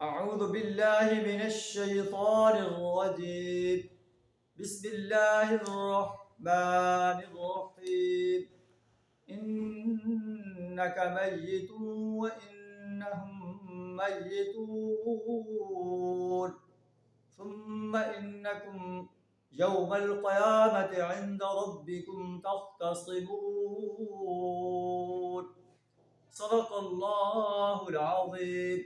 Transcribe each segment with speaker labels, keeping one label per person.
Speaker 1: أعوذ بالله من الشيطان الرجيم. بسم الله الرحمن الرحيم. إنك ميت وإنهم ميتون ثم إنكم يوم القيامة عند ربكم تختصمون. صدق الله العظيم.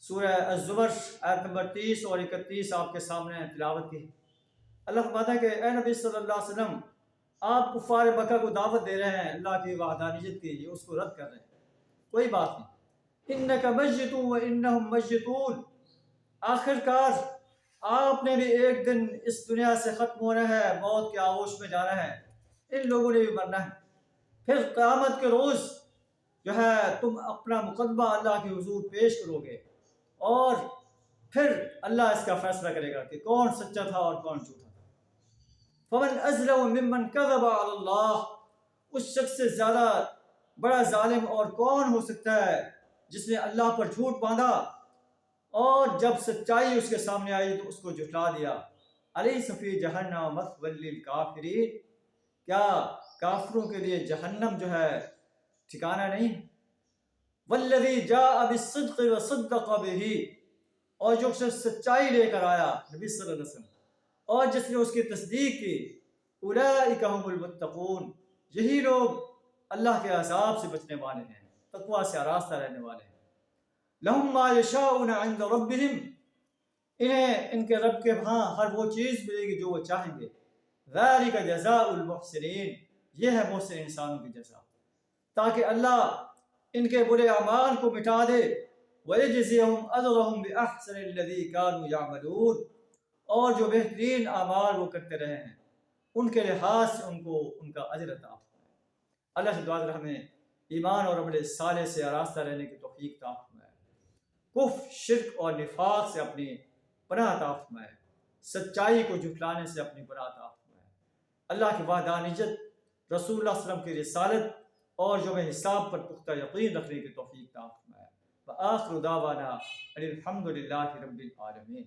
Speaker 1: سورہ الزمر آیت نمبر 30 اور 31 آپ کے سامنے تلاوت کی. اللہ فرماتا ہے کہ اے نبی صلی اللہ علیہ وسلم، آپ کفار مکہ کو دعوت دے رہے ہیں اللہ کی وحدانیت کی، اس کو رد کر رہے ہیں. کوئی بات نہیں. انک میت وانہم میتون، آخر کار آپ نے بھی ایک دن اس دنیا سے ختم ہونا ہے، موت کے آغوش میں جانا ہے، ان لوگوں نے بھی مرنا ہے. پھر قیامت کے روز جو ہے تم اپنا مقدمہ اللہ کے حضور پیش کرو گے، اور پھر اللہ اس کا فیصلہ کرے گا کہ کون سچا تھا اور کون جھوٹا تھا. فمن اظلم ممن کذب علی اللہ، اس شخص سے زیادہ بڑا ظالم اور کون ہو سکتا ہے جس نے اللہ پر جھوٹ باندھا اور جب سچائی اس کے سامنے آئی تو اس کو جھٹلا دیا. الیس فی جہنم مثوی للکافرین، کیا کافروں کے لیے جہنم جو ہے ٹھکانہ نہیں؟ والذی جاء بالصدق وصدق بہ، اور جو شخص سچائی لے کر آیا نبی صلی اللہ علیہ وسلم اور جس نے اس کی تصدیق کی، اولئک هم المتقون، یہی لوگ اللہ کے عذاب سے بچنے والے ہیں، تقوی سے آراستہ رہنے والے ہیں. لہم ما یشاءون عند ربہم، انہیں ان کے رب کے ہاں ہر وہ چیز ملے گی جو وہ چاہیں گے. ذالک جزاء المحسنین، یہ ہے محسن انسانوں کی جزا، تاکہ اللہ ان کے برے اعمال کو مٹا دے. وَيَجْزِيَهُمْ أَجْرَهُمْ بِأَحْسَنِ الَّذِي كَانُوا يَعْمَلُونَ، اور جو بہترین اعمال وہ کرتے رہے ہیں ان کے لحاظ سے ان کو ان کا اجر عطا فرمائے. اللہ سے دعا کریں ہمیں ایمان اور عمل صالح سے آراستہ رہنے کی توفیق عطا فرمائے، کفر، شرک اور نفاق سے اپنی پناہ عطا فرمائے، سچائی کو جھٹلانے سے اپنی پناہ عطا فرمائے. اللہ کی وحدانیت، رسول اللہ صلی اللہ علیہ وسلم کی رسالت اور یوم حساب پر پختہ یقین رکھنے کی توفیق عطا فرمائے. وآخر دعوانا ان الحمد للہ رب العالمین.